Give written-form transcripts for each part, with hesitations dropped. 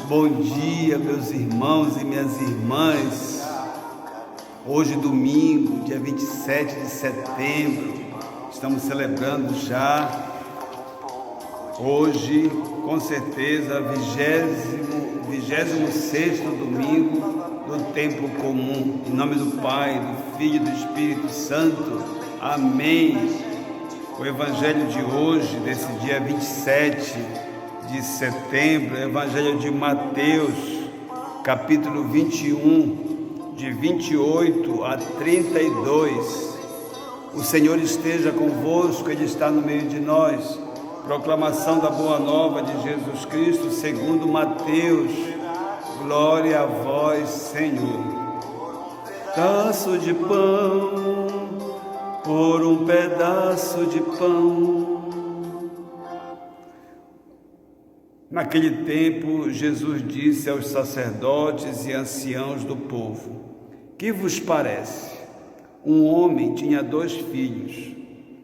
Bom dia, meus irmãos e minhas irmãs. Hoje, domingo, dia 27 de setembro, estamos celebrando já, hoje, com certeza, 26º domingo do tempo comum. Em nome do Pai, do Filho e do Espírito Santo. Amém. O evangelho de hoje, desse dia 27 de setembro, Evangelho de Mateus, capítulo 21, de 28 a 32. O Senhor esteja convosco, Ele está no meio de nós. Proclamação da Boa Nova de Jesus Cristo, segundo Mateus. Glória a vós, Senhor. Pedaço de pão, por um pedaço de pão. Naquele tempo, Jesus disse aos sacerdotes e anciãos do povo: que vos parece? Um homem tinha 2 filhos.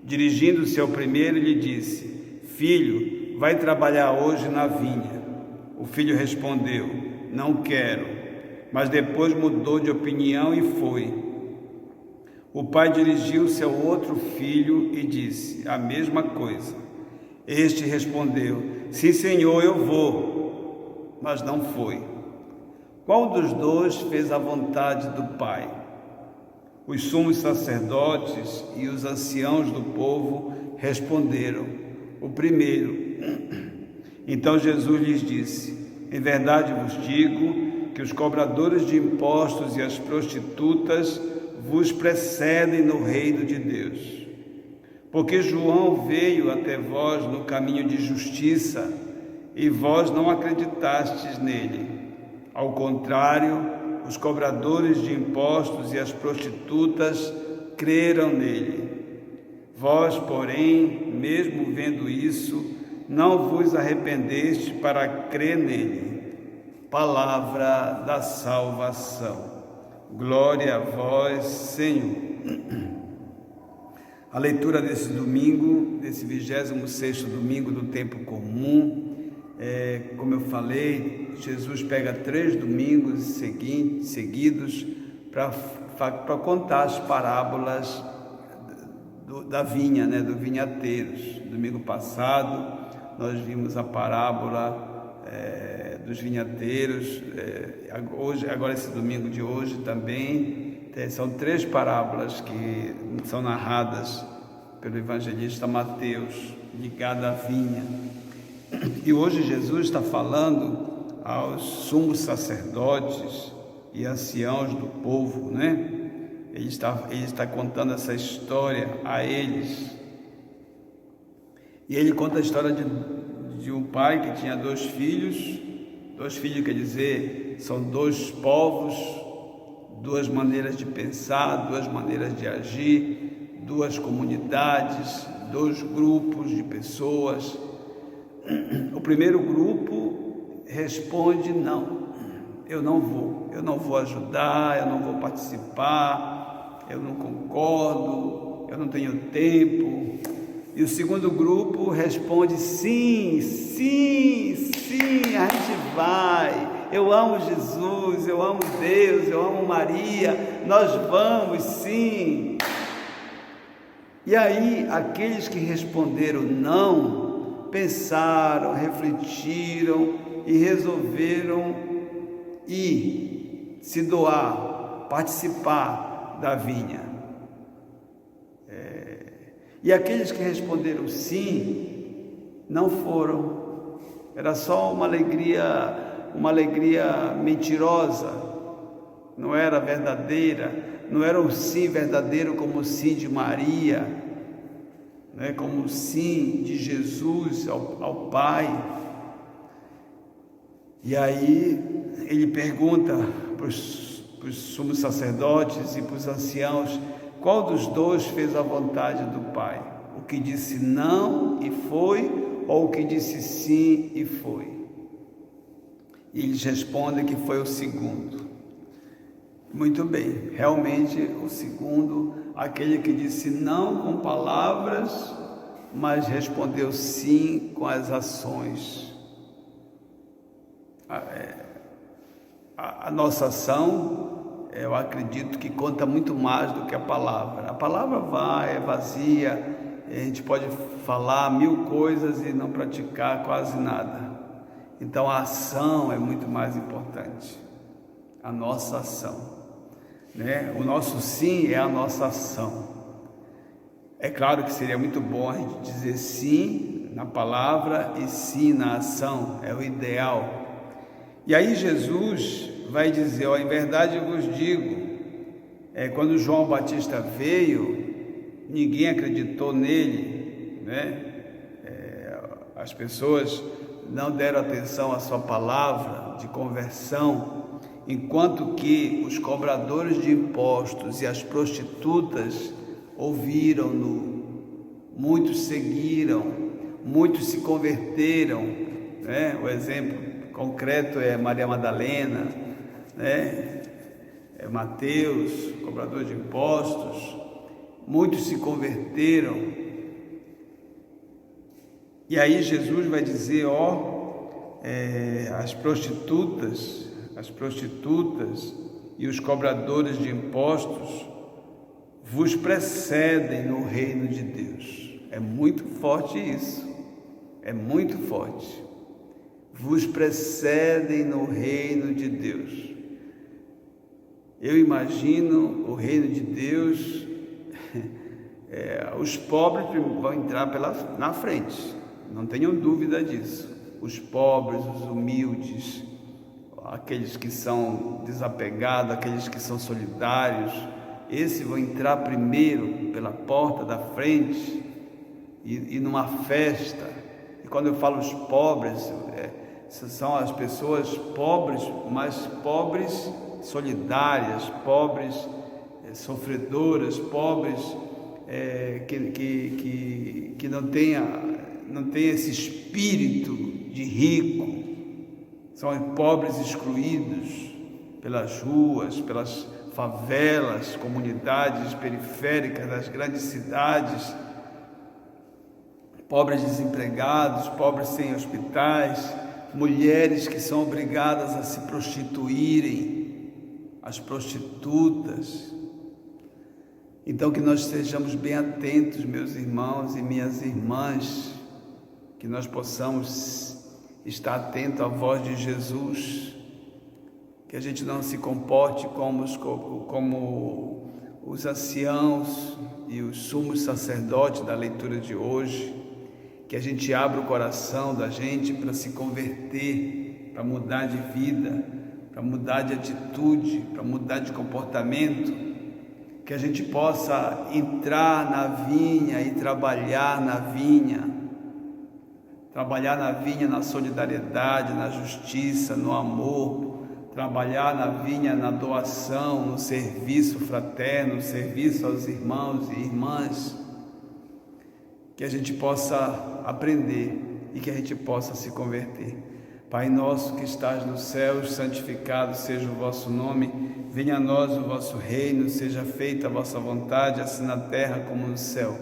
Dirigindo-se ao primeiro, lhe disse: filho, vai trabalhar hoje na vinha. O filho respondeu: não quero. Mas depois mudou de opinião e foi. O pai dirigiu-se ao outro filho e disse a mesma coisa. Este respondeu: sim, senhor, eu vou. Mas não foi. Qual dos 2 fez a vontade do pai? Os sumos sacerdotes e os anciãos do povo responderam: o primeiro. Então Jesus lhes disse: em verdade vos digo que os cobradores de impostos e as prostitutas vos precedem no reino de Deus. Porque João veio até vós no caminho de justiça, e vós não acreditastes nele. Ao contrário, os cobradores de impostos e as prostitutas creram nele. Vós, porém, mesmo vendo isso, não vos arrependeste para crer nele. Palavra da salvação. Glória a vós, Senhor. A leitura desse domingo, desse 26º domingo do tempo comum, como eu falei, Jesus pega 3 domingos seguidos para contar as parábolas da vinha, do vinhateiros. Domingo passado nós vimos a parábola dos vinhateiros. Agora esse domingo de hoje também são 3 parábolas que são narradas pelo evangelista Mateus, ligadas à vinha. E hoje Jesus está falando aos sumos sacerdotes e anciãos do povo, Ele está contando essa história a eles. E ele conta a história de um pai que tinha 2 filhos. 2 filhos quer dizer, são 2 povos, 2 maneiras de pensar, 2 maneiras de agir, 2 comunidades, 2 grupos de pessoas. O primeiro grupo responde: não, eu não vou ajudar, eu não vou participar, eu não concordo, eu não tenho tempo. E o segundo grupo responde: sim, a gente vai. Eu amo Jesus, eu amo Deus, eu amo Maria, nós vamos sim. E aí, aqueles que responderam não, pensaram, refletiram e resolveram ir, se doar, participar da vinha. E aqueles que responderam sim, não foram. Era só uma alegria mentirosa, não era verdadeira, não era um sim verdadeiro como o sim de Maria, como o sim de Jesus ao Pai. E aí ele pergunta para os sumos sacerdotes e para os anciãos: qual dos 2 fez a vontade do Pai? O que disse não e foi, ou o que disse sim e foi? E eles respondem que foi o segundo. Muito bem, realmente o segundo, aquele que disse não com palavras, mas respondeu sim com as ações. a nossa ação, eu acredito que conta muito mais do que a palavra. A palavra é vazia, a gente pode falar 1000 coisas e não praticar quase nada. Então a ação é muito mais importante, a nossa ação, né? O nosso sim é a nossa ação. É claro que seria muito bom a gente dizer sim na palavra e sim na ação, é o ideal. E aí Jesus vai dizer, em verdade eu vos digo, quando João Batista veio, ninguém acreditou nele, né? As pessoas não deram atenção à sua palavra de conversão, enquanto que os cobradores de impostos e as prostitutas ouviram-no, muitos seguiram, muitos se converteram, né? O exemplo concreto é Maria Madalena, né? Mateus, cobrador de impostos, muitos se converteram. E aí Jesus vai dizer, as prostitutas e os cobradores de impostos vos precedem no reino de Deus. É muito forte isso, é muito forte. Vos precedem no reino de Deus. Eu imagino o reino de Deus, os pobres vão entrar na frente, não tenham dúvida disso. Os pobres, os humildes, aqueles que são desapegados, aqueles que são solidários, esses vão entrar primeiro pela porta da frente e numa festa. E quando eu falo os pobres, são as pessoas pobres, mas pobres solidárias, pobres sofredoras, pobres que não tem esse espírito de rico. São pobres excluídos pelas ruas, pelas favelas, comunidades periféricas das grandes cidades, pobres desempregados, pobres sem hospitais, mulheres que são obrigadas a se prostituírem, as prostitutas. Então que nós estejamos bem atentos, meus irmãos e minhas irmãs, que nós possamos estar atentos à voz de Jesus, que a gente não se comporte como os anciãos e os sumos sacerdotes da leitura de hoje, que a gente abra o coração da gente para se converter, para mudar de vida, para mudar de atitude, para mudar de comportamento, que a gente possa entrar na vinha e trabalhar na vinha na solidariedade, na justiça, no amor, trabalhar na vinha, na doação, no serviço fraterno, no serviço aos irmãos e irmãs, que a gente possa aprender e que a gente possa se converter. Pai nosso que estás nos céus, santificado seja o vosso nome, venha a nós o vosso reino, seja feita a vossa vontade, assim na terra como no céu.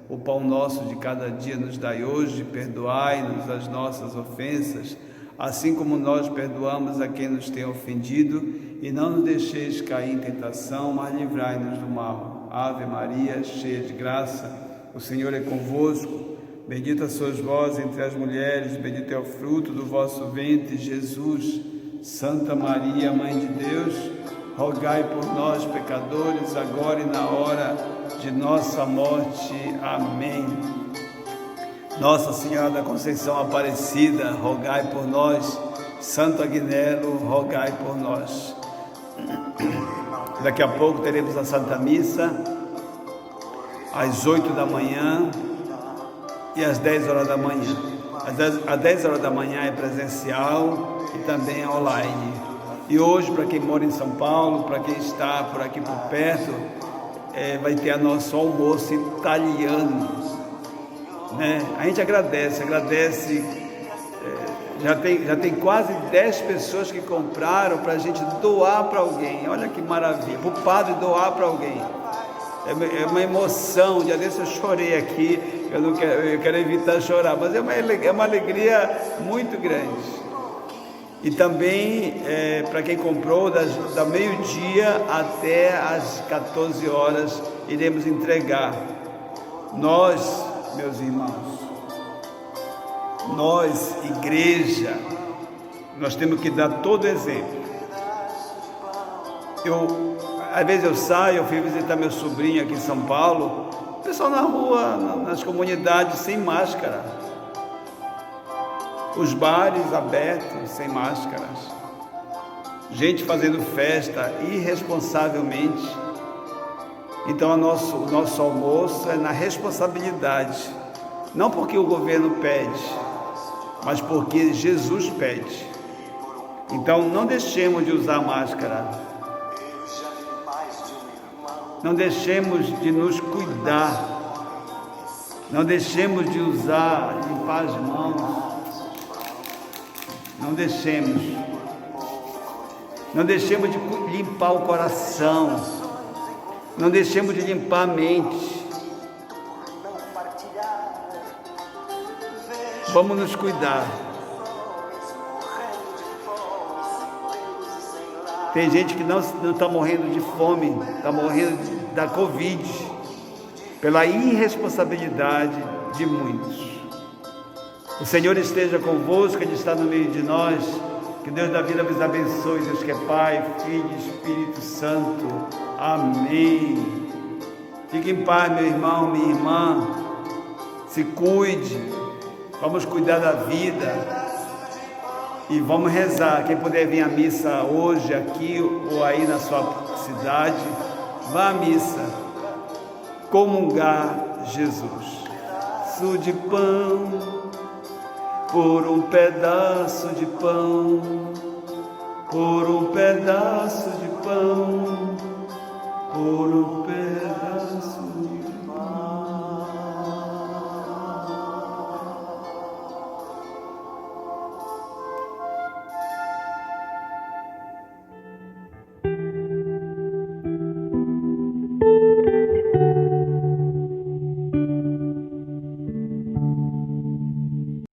O pão nosso de cada dia nos dai hoje, perdoai-nos as nossas ofensas, assim como nós perdoamos a quem nos tem ofendido, e não nos deixeis cair em tentação, mas livrai-nos do mal. Ave Maria, cheia de graça, o Senhor é convosco, bendita sois vós entre as mulheres, bendito é o fruto do vosso ventre, Jesus. Santa Maria, Mãe de Deus, rogai por nós, pecadores, agora e na hora de nossa morte. Amém. Nossa Senhora da Conceição Aparecida, rogai por nós. Santo Agnello, rogai por nós. Daqui a pouco teremos a Santa Missa, às 8 da manhã e às 10 horas da manhã. Às 10 horas da manhã é presencial e também é online. E hoje, para quem mora em São Paulo, para quem está por aqui por perto, vai ter nosso almoço italiano, né? A gente agradece, já tem quase 10 pessoas que compraram para a gente doar para alguém. Olha que maravilha, para o padre doar para alguém. É uma emoção. Um dia desse eu chorei aqui, eu quero evitar chorar, mas é uma alegria muito grande. E também, para quem comprou, da meio-dia até as 14 horas, iremos entregar. Nós, meus irmãos, nós, igreja, nós temos que dar todo exemplo. Às vezes eu saio, eu fui visitar meu sobrinho aqui em São Paulo, o pessoal na rua, nas comunidades, sem máscara. Os bares abertos, sem máscaras. Gente fazendo festa irresponsavelmente. Então o nosso almoço é na responsabilidade. Não porque o governo pede, mas porque Jesus pede. Então não deixemos de usar máscara. Não deixemos de nos cuidar. Não deixemos de limpar as mãos. Não deixemos de limpar o coração, não deixemos de limpar a mente. Vamos nos cuidar. Tem gente que não está morrendo de fome, está morrendo da Covid, pela irresponsabilidade de muitos. O Senhor esteja convosco, Ele está no meio de nós. Que Deus da vida vos abençoe, Deus que é Pai, Filho e Espírito Santo. Amém. Fique em paz, meu irmão, minha irmã. Se cuide. Vamos cuidar da vida. E vamos rezar. Quem puder vir à missa hoje, aqui ou aí na sua cidade, vá à missa. Comungar Jesus. Pedaço de pão. Por um pedaço de pão, por um pedaço de pão.